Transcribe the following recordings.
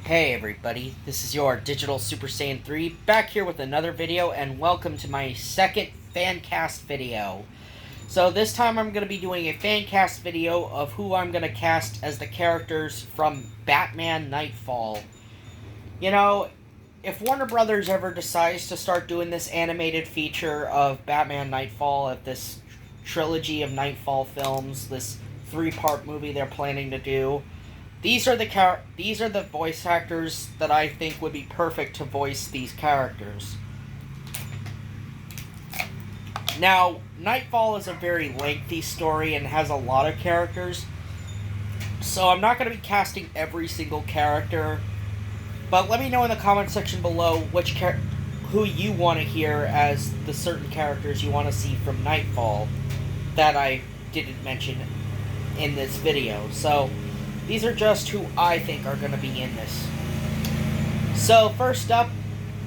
Hey everybody, this is your Digital Super Saiyan 3 back here with another video, and welcome to my second fan cast video. So this time I'm going to be doing a fan cast video of who I'm going to cast as the characters from Batman Knightfall. You know, if Warner Brothers ever decides to start doing this animated feature of Batman Knightfall, of this trilogy of Knightfall films, this three-part movie they're planning to do, these are the voice actors that I think would be perfect to voice these characters. Now, Knightfall is a very lengthy story and has a lot of characters, so I'm not going to be casting every single character. But let me know in the comment section below who you want to hear as the certain characters you want to see from Knightfall that I didn't mention in this video. So these are just who I think are going to be in this. So, first up,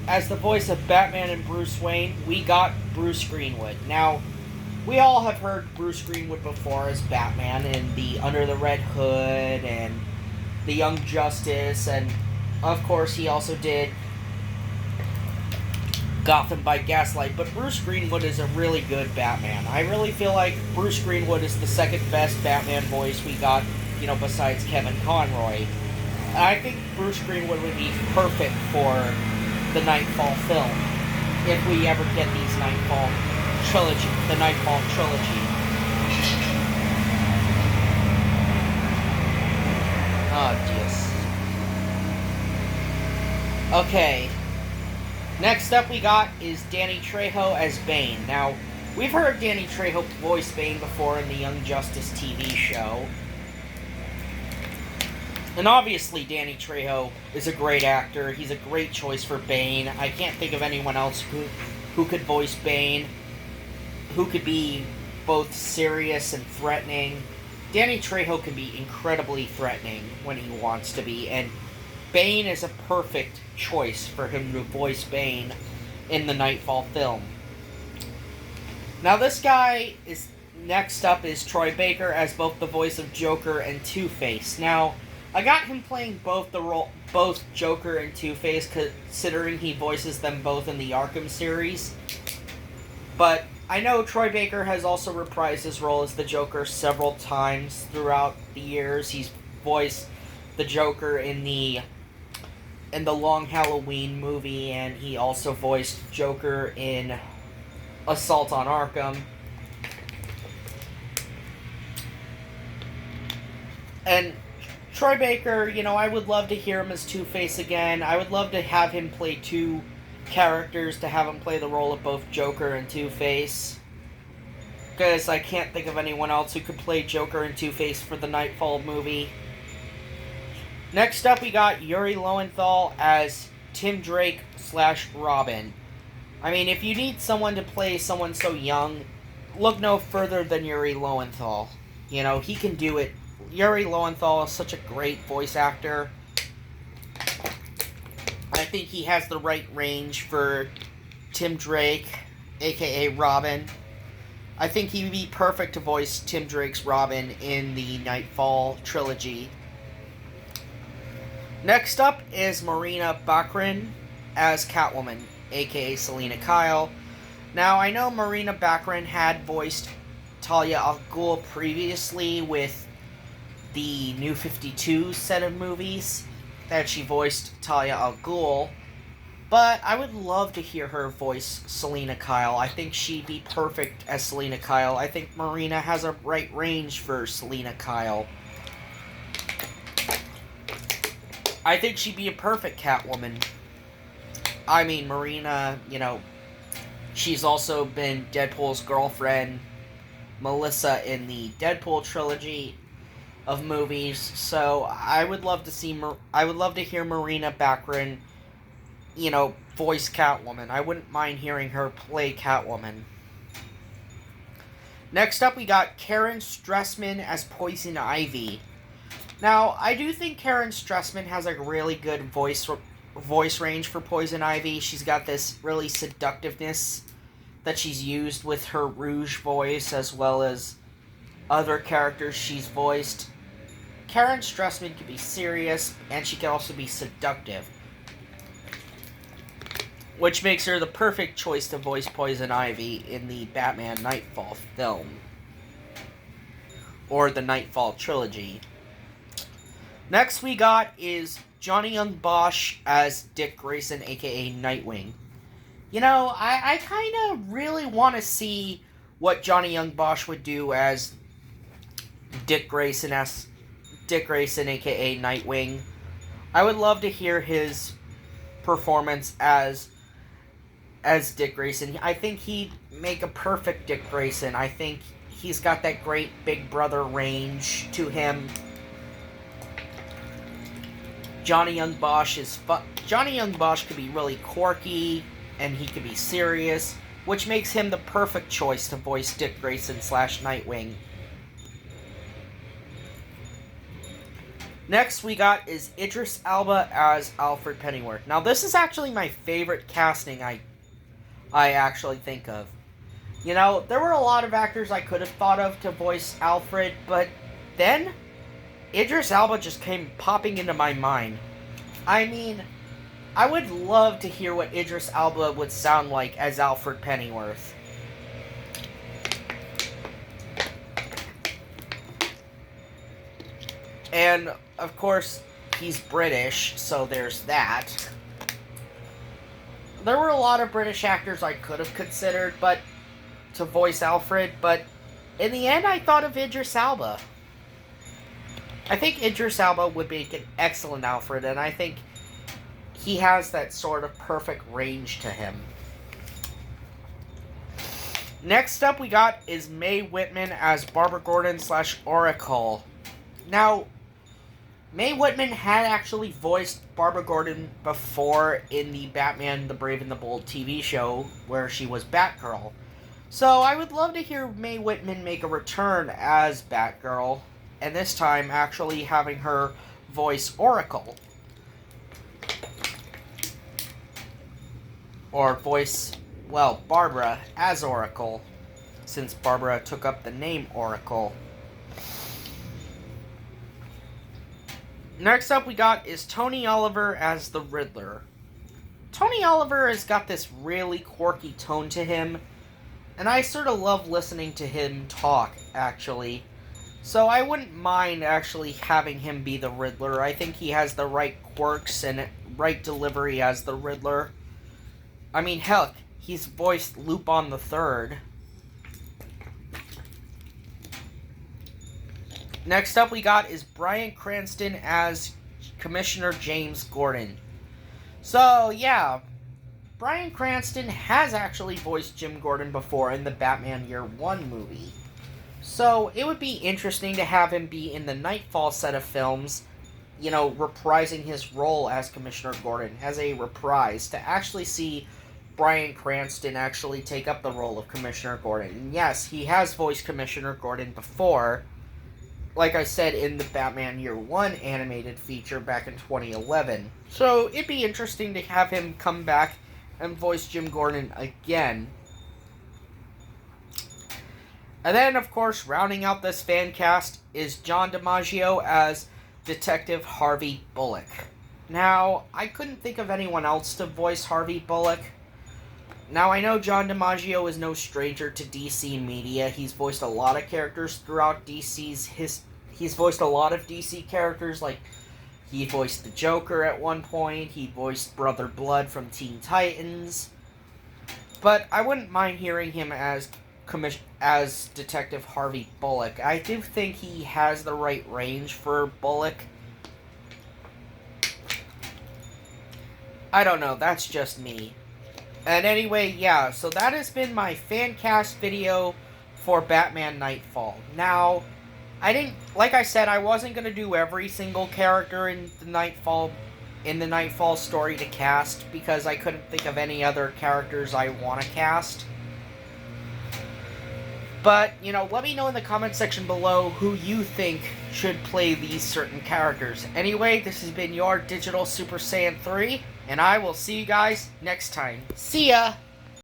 as the voice of Batman and Bruce Wayne, we got Bruce Greenwood. Now, we all have heard Bruce Greenwood before as Batman in the Under the Red Hood and the Young Justice, and of course he also did Gotham by Gaslight, but Bruce Greenwood is a really good Batman. I really feel like Bruce Greenwood is the second best Batman voice we got, besides Kevin Conroy. I think Bruce Greenwood would be perfect for the Knightfall film, if we ever get the Knightfall trilogy. Oh, jeez. Okay. Next up we got is Danny Trejo as Bane. Now, we've heard Danny Trejo voice Bane before in the Young Justice TV show. And obviously, Danny Trejo is a great actor. He's a great choice for Bane. I can't think of anyone else who could voice Bane, who could be both serious and threatening. Danny Trejo can be incredibly threatening when he wants to be, and Bane is a perfect choice for him to voice Bane in the Knightfall film. Now, this guy is next up is Troy Baker as both the voice of Joker and Two-Face. Now, I got him playing both Joker and Two-Face, considering he voices them both in the Arkham series. But I know Troy Baker has also reprised his role as the Joker several times throughout the years. He's voiced the Joker in the Long Halloween movie, and he also voiced Joker in Assault on Arkham. And Troy Baker, I would love to hear him as Two-Face again. I would love to have him play two characters, to have him play the role of both Joker and Two-Face. Because I can't think of anyone else who could play Joker and Two-Face for the Knightfall movie. Next up, we got Yuri Lowenthal as Tim Drake / Robin. I mean, if you need someone to play someone so young, look no further than Yuri Lowenthal. He can do it. Yuri Lowenthal is such a great voice actor. I think he has the right range for Tim Drake, aka Robin. I think he would be perfect to voice Tim Drake's Robin in the Knightfall trilogy. Next up is Marina Baccarin as Catwoman, aka Selina Kyle. Now, I know Marina Baccarin had voiced Talia al Ghul previously with the New 52 set of movies that she voiced Talia al Ghul, but I would love to hear her voice Selina Kyle. I think she'd be perfect as Selina Kyle. I think Marina has a right range for Selina Kyle. I think she'd be a perfect Catwoman. I mean, Marina, she's also been Deadpool's girlfriend, Melissa, in the Deadpool trilogy of movies, so I would love to hear Marina Baccarin, voice Catwoman. I wouldn't mind hearing her play Catwoman. Next up, we got Karen Stressman as Poison Ivy. Now, I do think Karen Stressman has a really good voice range for Poison Ivy. She's got this really seductiveness that she's used with her Rouge voice, as well as other characters she's voiced. Karen Strussman can be serious, and she can also be seductive, which makes her the perfect choice to voice Poison Ivy in the Batman Knightfall film, or the Knightfall trilogy. Next we got is Johnny Young Bosch as Dick Grayson, aka Nightwing. You know, I kind of really want to see what Johnny Young Bosch would do as Dick Grayson, aka Nightwing. I would love to hear his performance as Dick Grayson. I think he'd make a perfect Dick Grayson. I think he's got that great Big Brother range to him. Johnny Young Bosch could be really quirky, and he could be serious, which makes him the perfect choice to voice Dick Grayson / Nightwing. Next we got is Idris Elba as Alfred Pennyworth. Now this is actually my favorite casting I actually think of. You know, there were a lot of actors I could have thought of to voice Alfred, but then Idris Elba just came popping into my mind. I mean, I would love to hear what Idris Elba would sound like as Alfred Pennyworth. And, of course, he's British, so there's that. There were a lot of British actors I could have considered to voice Alfred, but in the end I thought of Idris Elba. I think Idris Elba would make an excellent Alfred, and I think he has that sort of perfect range to him. Next up we got is Mae Whitman as Barbara Gordon / Oracle. Now, Mae Whitman had actually voiced Barbara Gordon before in the Batman the Brave and the Bold TV show, where she was Batgirl. So I would love to hear Mae Whitman make a return as Batgirl, and this time actually having her voice Oracle. Or voice, well, Barbara as Oracle, since Barbara took up the name Oracle. Next up we got is Tony Oliver as the Riddler. Tony Oliver has got this really quirky tone to him, and I sort of love listening to him talk, actually. So I wouldn't mind actually having him be the Riddler. I think he has the right quirks and right delivery as the Riddler. I mean, heck, he's voiced Lupin the Third. Next up we got is Bryan Cranston as Commissioner James Gordon. So, yeah, Bryan Cranston has actually voiced Jim Gordon before in the Batman Year One movie. So, it would be interesting to have him be in the Knightfall set of films, you know, reprising his role as Commissioner Gordon, as a reprise, to actually see Bryan Cranston actually take up the role of Commissioner Gordon. And yes, he has voiced Commissioner Gordon before, like I said, in the Batman Year One animated feature back in 2011. So, it'd be interesting to have him come back and voice Jim Gordon again. And then, of course, rounding out this fan cast is John DiMaggio as Detective Harvey Bullock. Now, I couldn't think of anyone else to voice Harvey Bullock. Now, I know John DiMaggio is no stranger to DC media. He's voiced a lot of characters throughout He's voiced a lot of DC characters, like he voiced the Joker at one point. He voiced Brother Blood from Teen Titans. But I wouldn't mind hearing him as Detective Harvey Bullock. I do think he has the right range for Bullock. I don't know, that's just me. And anyway, yeah, so that has been my fan cast video for Batman Knightfall. Now, like I said, I wasn't going to do every single character in the Knightfall story to cast, because I couldn't think of any other characters I want to cast. But, you know, let me know in the comment section below who you think should play these certain characters. Anyway, this has been your Digital Super Saiyan 3, and I will see you guys next time. See ya!